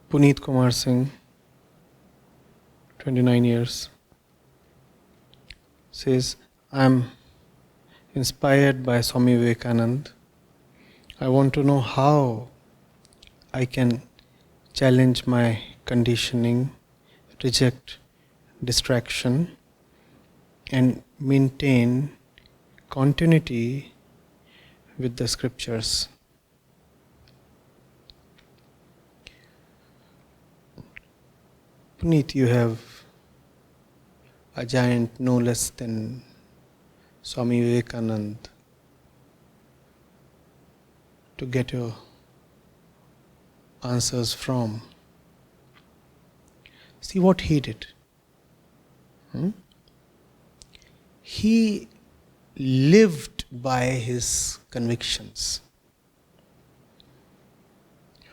Puneet Kumar Singh, 29 years, says, I am inspired by Swami Vivekananda. I want to know how I can challenge my conditioning, reject distraction, and maintain continuity with the scriptures. Puneet, you have a giant no less than Swami Vivekananda to get your answers from. See what he did. He lived by his convictions.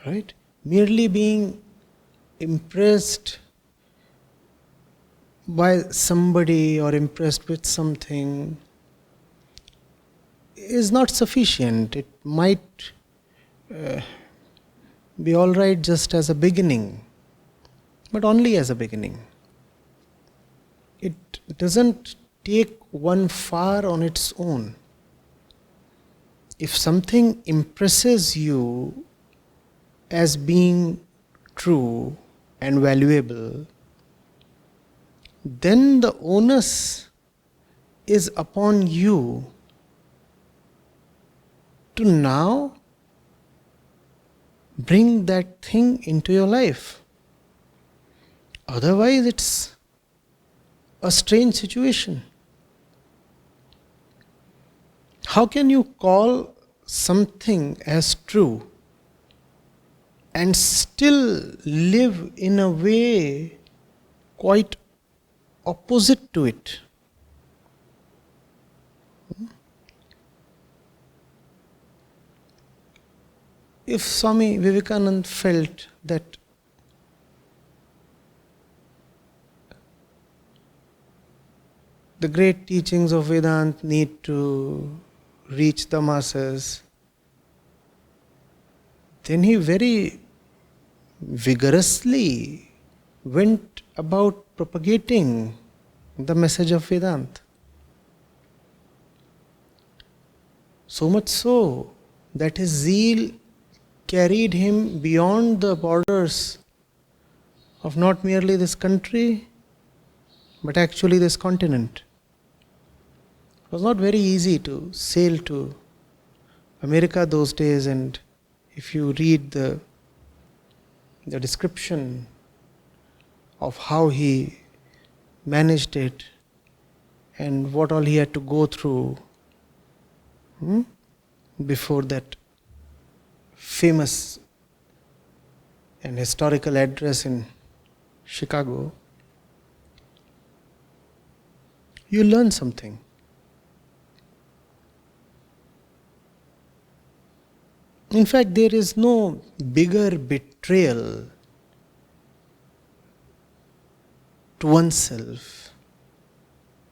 Right? Merely being impressed by somebody or impressed with something is not sufficient. It might be all right just as a beginning, but only as a beginning. It doesn't take one far on its own. If something impresses you as being true and valuable, then the onus is upon you to now bring that thing into your life. Otherwise, it's a strange situation. How can you call something as true and still live in a way quite opposite to it? If Swami Vivekananda felt that the great teachings of Vedanta need to reach the masses, then he very vigorously went about propagating the message of Vedanta. So much so that his zeal carried him beyond the borders of not merely this country, but actually this continent. It was not very easy to sail to America those days, and if you read the description of how he managed it and what all he had to go through before that famous and historical address in Chicago, you learn something. In fact, there is no bigger betrayal to oneself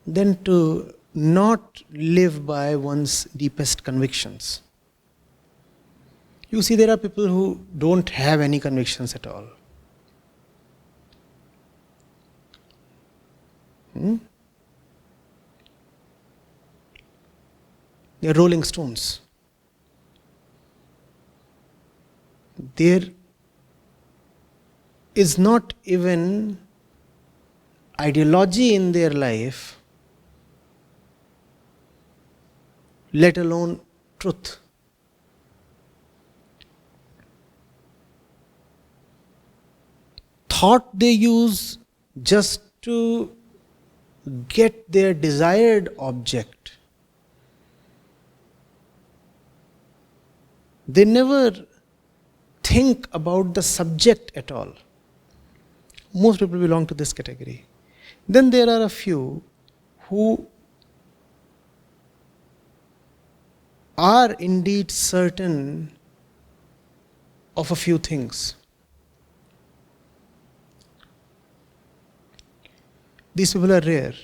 than to not live by one's deepest convictions. You see, there are people who don't have any convictions at all. They are rolling stones. There is not even ideology in their life, let alone truth. Thought they use just to get their desired object. They never think about the subject at all. Most people belong to this category. Then there are a few who are indeed certain of a few things. These people are rare.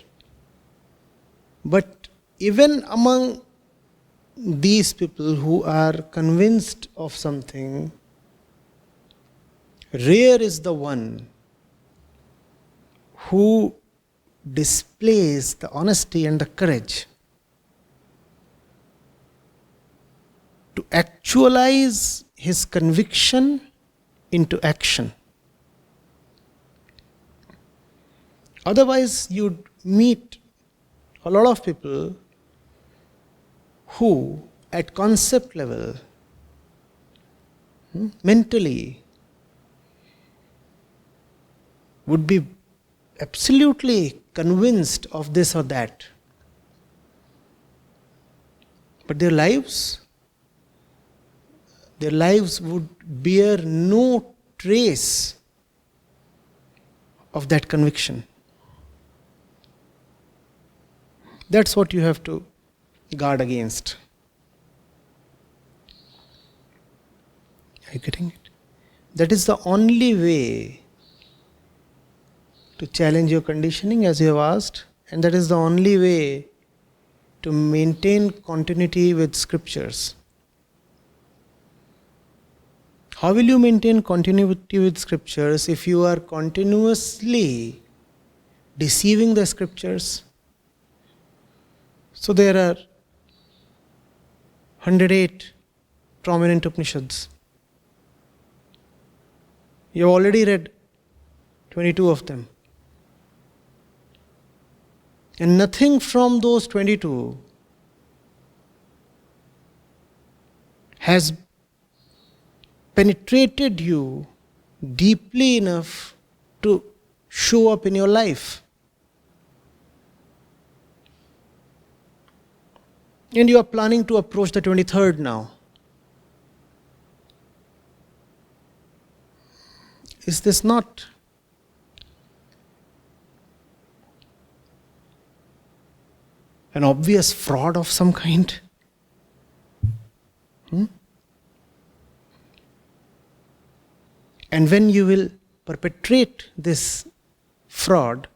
But even among these people who are convinced of something, Rare is the one who displays the honesty and the courage to actualize his conviction into action. Otherwise, you'd meet a lot of people who, at concept level, mentally, would be absolutely convinced of this or that. But their lives would bear no trace of that conviction. That's what you have to guard against. Are you getting it? That is the only way to challenge your conditioning, as you have asked, and that is the only way to maintain continuity with scriptures. How will you maintain continuity with scriptures if you are continuously deceiving the scriptures? So there are 108 prominent Upanishads. You have already read 22 of them. And nothing from those 22 has penetrated you deeply enough to show up in your life. And you are planning to approach the 23rd now. Is this not an obvious fraud of some kind? And when you will perpetrate this fraud,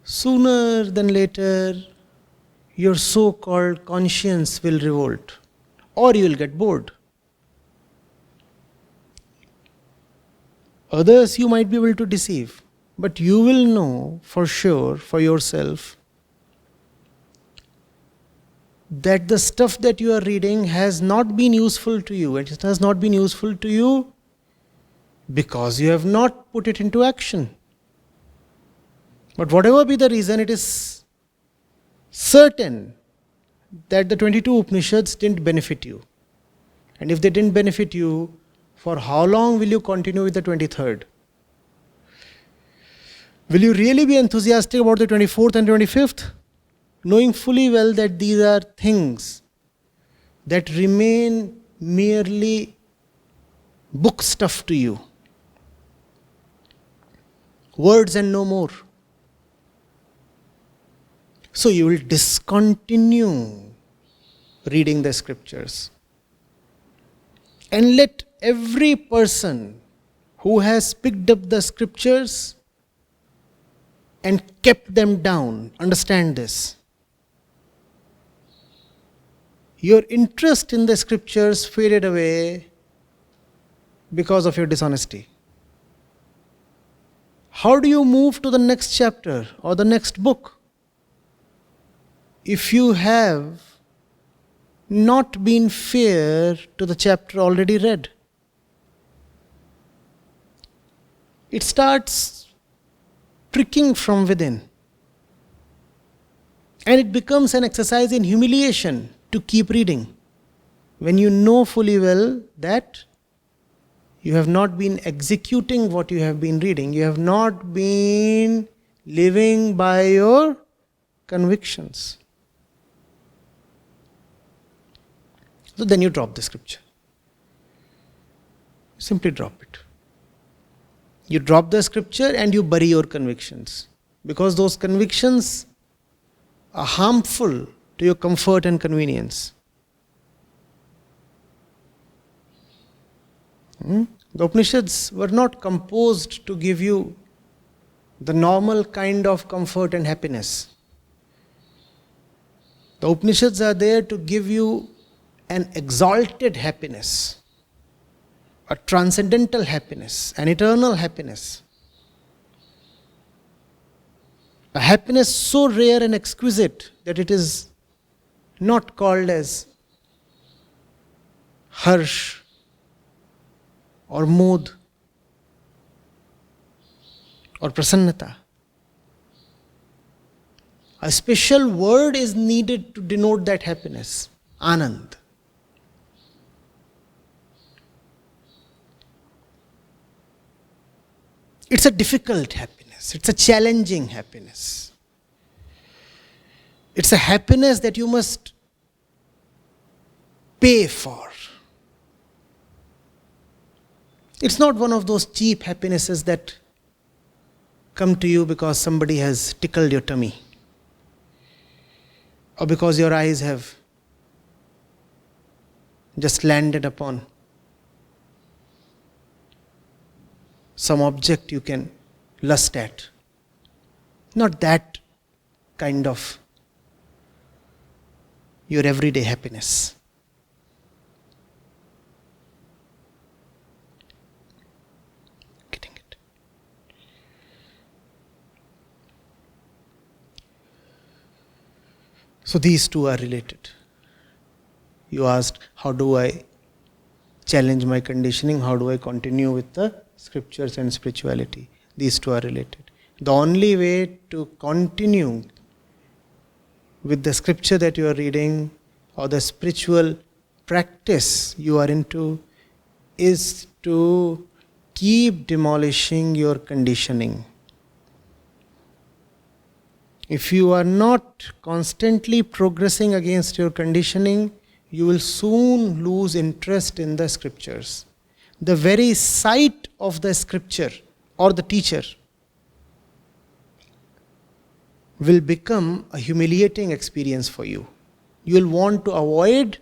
sooner than later, your so-called conscience will revolt, or you will get bored. Others you might be able to deceive, but you will know for sure, for yourself, that the stuff that you are reading has not been useful to you. It has not been useful to you because you have not put it into action. But whatever be the reason, it is certain that the 22 Upanishads didn't benefit you. And if they didn't benefit you, for how long will you continue with the 23rd? Will you really be enthusiastic about the 24th and 25th? Knowing fully well that these are things that remain merely book stuff to you. Words and no more. So you will discontinue reading the scriptures. And let every person who has picked up the scriptures and kept them down understand this. Your interest in the scriptures faded away because of your dishonesty. How do you move to the next chapter or the next book if you have not been fair to the chapter already read? It starts pricking from within. And it becomes an exercise in humiliation to keep reading, when you know fully well that you have not been executing what you have been reading. You have not been living by your convictions. So then you drop the scripture. Simply drop it. You drop the scripture and you bury your convictions, because those convictions are harmful to your comfort and convenience. The Upanishads were not composed to give you the normal kind of comfort and happiness. The Upanishads are there to give you an exalted happiness, a transcendental happiness, an eternal happiness. A happiness so rare and exquisite that it is not called as harsh or mood or prasannata. A special word is needed to denote that happiness, anand. It's a difficult happiness. It's a challenging happiness. It's a happiness that you must pay for. It's not one of those cheap happinesses that come to you because somebody has tickled your tummy, or because your eyes have just landed upon some object you can lust at. Not that kind of your everyday happiness. Getting it? So these two are related. You asked, how do I challenge my conditioning? How do I continue with the scriptures and spirituality? These two are related. The only way to continue with the scripture that you are reading or the spiritual practice you are into is to keep demolishing your conditioning. If you are not constantly progressing against your conditioning, you will soon lose interest in the scriptures. The very sight of the scripture or the teacher will become a humiliating experience for you. You will want to avoid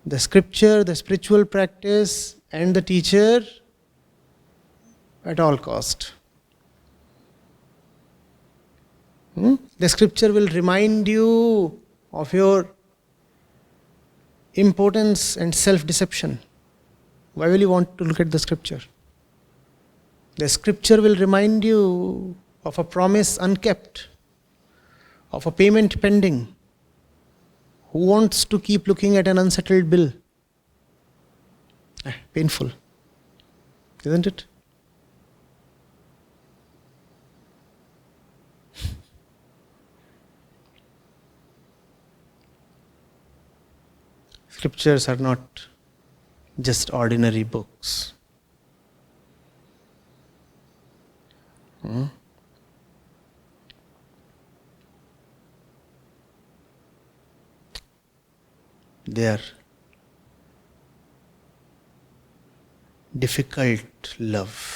the scripture, the spiritual practice, and the teacher at all cost. The scripture will remind you of your impotence and self-deception. Why will you want to look at the scripture? The scripture will remind you of a promise unkept, of a payment pending. Who wants to keep looking at an unsettled bill? Painful, isn't it? Scriptures are not just ordinary books. They are difficult love.